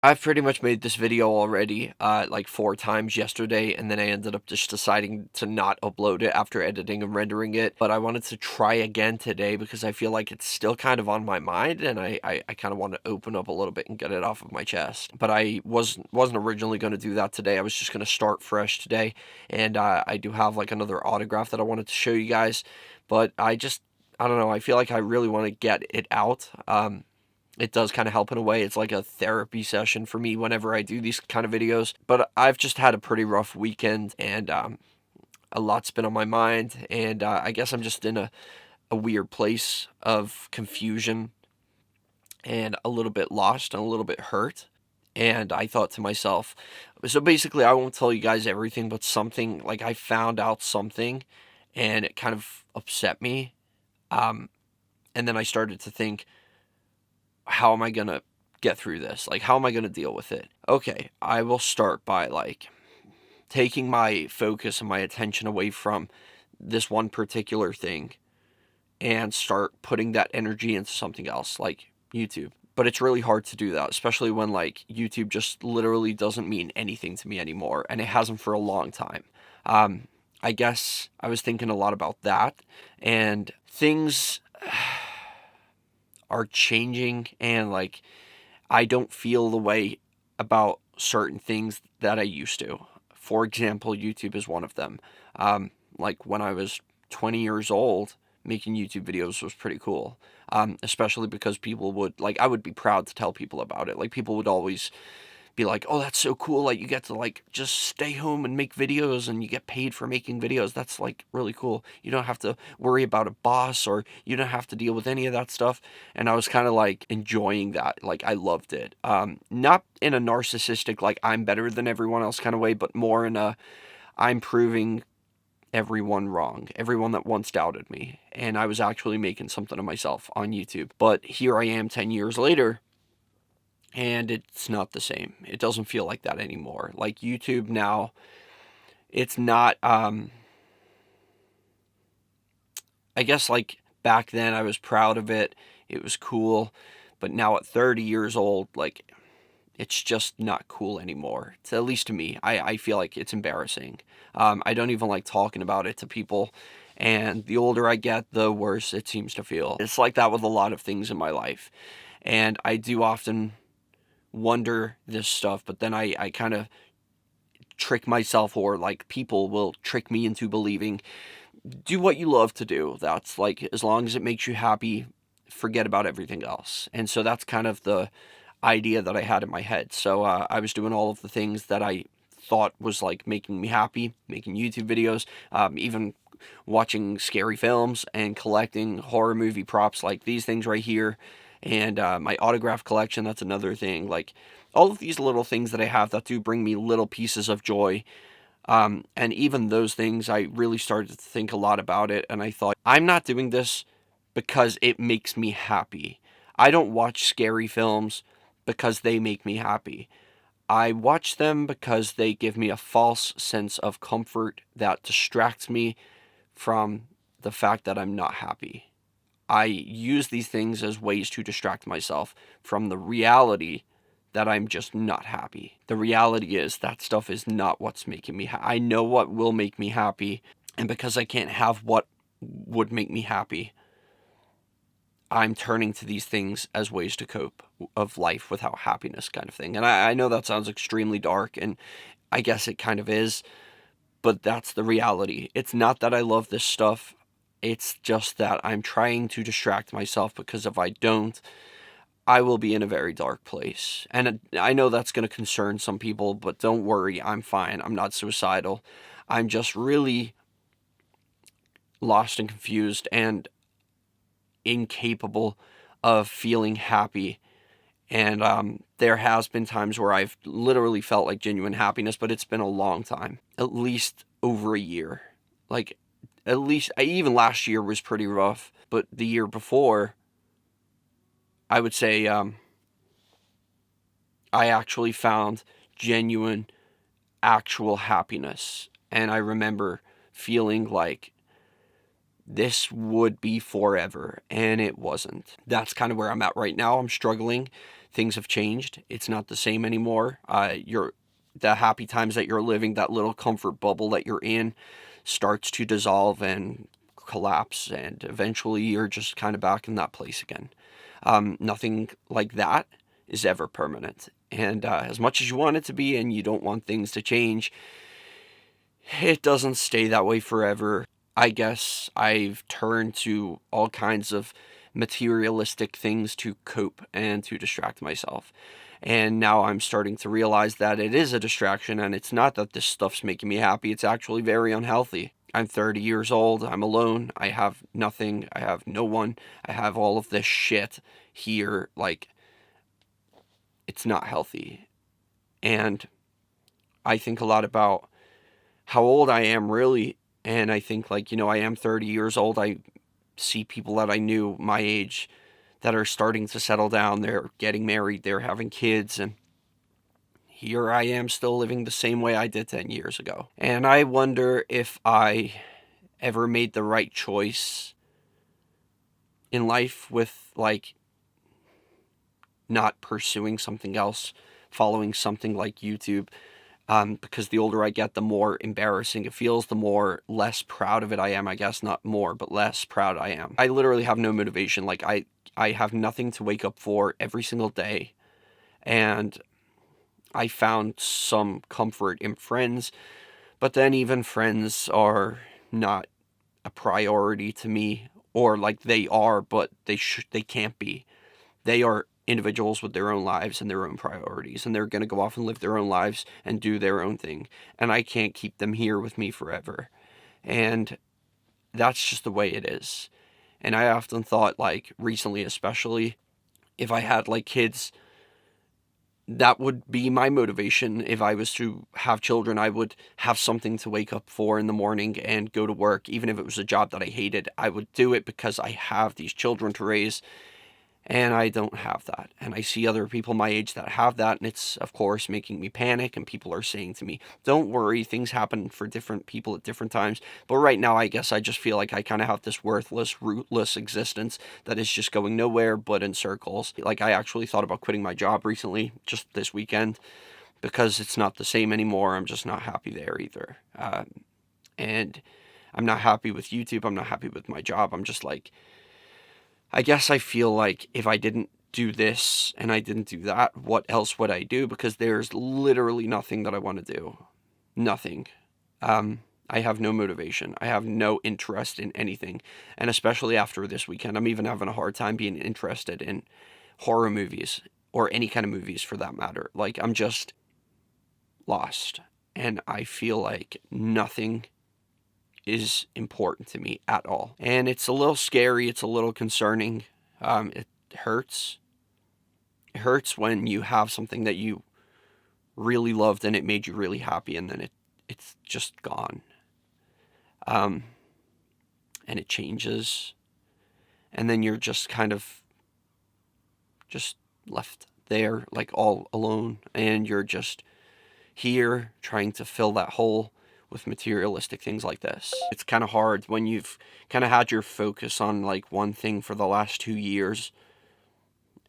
I've pretty much made this video already, like 4 times yesterday, and then I ended up just deciding to not upload it after editing and rendering it, but I wanted to try again today because I feel like it's still kind of on my mind, and I kind of want to open up a little bit and get it off of my chest. But I wasn't originally going to do that today. I was just going to start fresh today, and I do have like another autograph that I wanted to show you guys, but I don't know, I feel like I really want to get it out. It does kind of help in a way. It's like a therapy session for me whenever I do these kind of videos. But I've just had a pretty rough weekend, and a lot's been on my mind. And I guess I'm just in a weird place of confusion and a little bit lost and a little bit hurt. And I thought to myself, so basically, I won't tell you guys everything, but something like I found out something and it kind of upset me. Um, and then I started to think, how am I gonna get through this? Like, how am I gonna deal with it? Okay, I will start by like taking my focus and my attention away from this one particular thing and start putting that energy into something else, like YouTube. But it's really hard to do that, especially when like YouTube just literally doesn't mean anything to me anymore, and it hasn't for a long time. Um, I guess I was thinking a lot about that, and things are changing, and like I don't feel the way about certain things that I used to. For example, YouTube is one of them. Like when I was 20 years old, making YouTube videos was pretty cool. Especially because people would, like, I would be proud to tell people about it. Like, people would always be like, oh, that's so cool. Like, you get to, like, just stay home and make videos and you get paid for making videos. That's, like, really cool. You don't have to worry about a boss or you don't have to deal with any of that stuff. And I was kind of, like, enjoying that. Like, I loved it. Not in a narcissistic, like, I'm better than everyone else kind of way, but more in a, I'm proving everyone wrong, everyone that once doubted me. And I was actually making something of myself on YouTube. But here I am 10 years later, and it's not the same. It doesn't feel like that anymore. Like YouTube now, it's not I guess like back then I was proud of it. It was cool, but now at 30 years old, like it's just not cool anymore. It's, at least to me. I feel like it's embarrassing. I don't even like talking about it to people. And the older I get, the worse it seems to feel. It's like that with a lot of things in my life. And I do often wonder this stuff, but then I kind of trick myself, or like people will trick me into believing, do what you love to do. That's like, as long as it makes you happy, forget about everything else. And so that's kind of the idea that I had in my head. So I was doing all of the things that I thought was like making me happy, making YouTube videos, even watching scary films and collecting horror movie props like these things right here, and my autograph collection. That's another thing. Like all of these little things that I have that do bring me little pieces of joy. And even those things, I really started to think a lot about it, and I thought, I'm not doing this because it makes me happy. I don't watch scary films because they make me happy. I watch them because they give me a false sense of comfort that distracts me from the fact that I'm not happy. I use these things as ways to distract myself from the reality that I'm just not happy. The reality is that stuff is not what's making me I know what will make me happy, and because I can't have what would make me happy, I'm turning to these things as ways to cope of life without happiness, kind of thing. And I know that sounds extremely dark, and I guess it kind of is, but that's the reality. It's not that I love this stuff. It's just that I'm trying to distract myself, because if I don't, I will be in a very dark place. And I know that's going to concern some people, but don't worry, I'm fine. I'm not suicidal. I'm just really lost and confused and incapable of feeling happy. And there has been times where I've literally felt like genuine happiness, but it's been a long time, at least over a year. Like, at least, even last year was pretty rough, but the year before, I would say I actually found genuine, actual happiness. And I remember feeling like this would be forever, and it wasn't. That's kind of where I'm at right now. I'm struggling things have changed. It's not the same anymore. The happy times that you're living, that little comfort bubble that you're in, starts to dissolve and collapse, and eventually you're just kind of back in that place again. Nothing like that is ever permanent. And as much as you want it to be and you don't want things to change, it doesn't stay that way forever. I guess I've turned to all kinds of materialistic things to cope and to distract myself. And now I'm starting to realize that it is a distraction, and it's not that this stuff's making me happy. It's actually very unhealthy. I'm 30 years old. I'm alone. I have nothing. I have no one. I have all of this shit here. Like, it's not healthy. And I think a lot about how old I am, really. And I think, like, I am 30 years old. I see people that I knew my age that are starting to settle down. They're getting married. They're having kids. And here I am still living the same way I did 10 years ago. And I wonder if I ever made the right choice in life with, like, not pursuing something else, following something like YouTube. Because the older I get, the more embarrassing it feels, the more less proud of it I am, I guess. Not more, but less proud I am. I literally have no motivation. Like, I have nothing to wake up for every single day. And I found some comfort in friends, but then even friends are not a priority to me. Or, like, they are, but they can't be. They are individuals with their own lives and their own priorities, and they're going to go off and live their own lives and do their own thing, and I can't keep them here with me forever. And that's just the way it is. And I often thought, like, recently especially, if I had, like, kids, that would be my motivation. If I was to have children, I would have something to wake up for in the morning and go to work. Even if it was a job that I hated, I would do it because I have these children to raise. And I don't have that. And I see other people my age that have that, and it's, of course, making me panic. And people are saying to me, don't worry, things happen for different people at different times. But right now, I guess I just feel like I kind of have this worthless, rootless existence that is just going nowhere but in circles. Like, I actually thought about quitting my job recently, just this weekend, because it's not the same anymore. I'm just not happy there either. And I'm not happy with YouTube. I'm not happy with my job. I'm just like, I guess I feel like if I didn't do this and I didn't do that, what else would I do? Because there's literally nothing that I want to do. Nothing. I have no motivation. I have no interest in anything. And especially after this weekend, I'm even having a hard time being interested in horror movies or any kind of movies for that matter. Like, I'm just lost. And I feel like nothing is important to me at all. And it's a little scary. It's a little concerning. It hurts. It hurts when you have something that you really loved and it made you really happy, and then it's just gone. And it changes. And then you're just kind of just left there, like, all alone. And you're just here trying to fill that hole with materialistic things like this. It's kind of hard when you've kind of had your focus on, like, one thing for the last 2 years,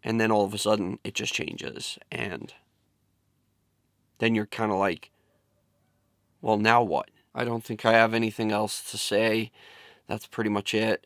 and then all of a sudden it just changes, and then you're kind of like, well, now what? I don't think I have anything else to say. That's pretty much it.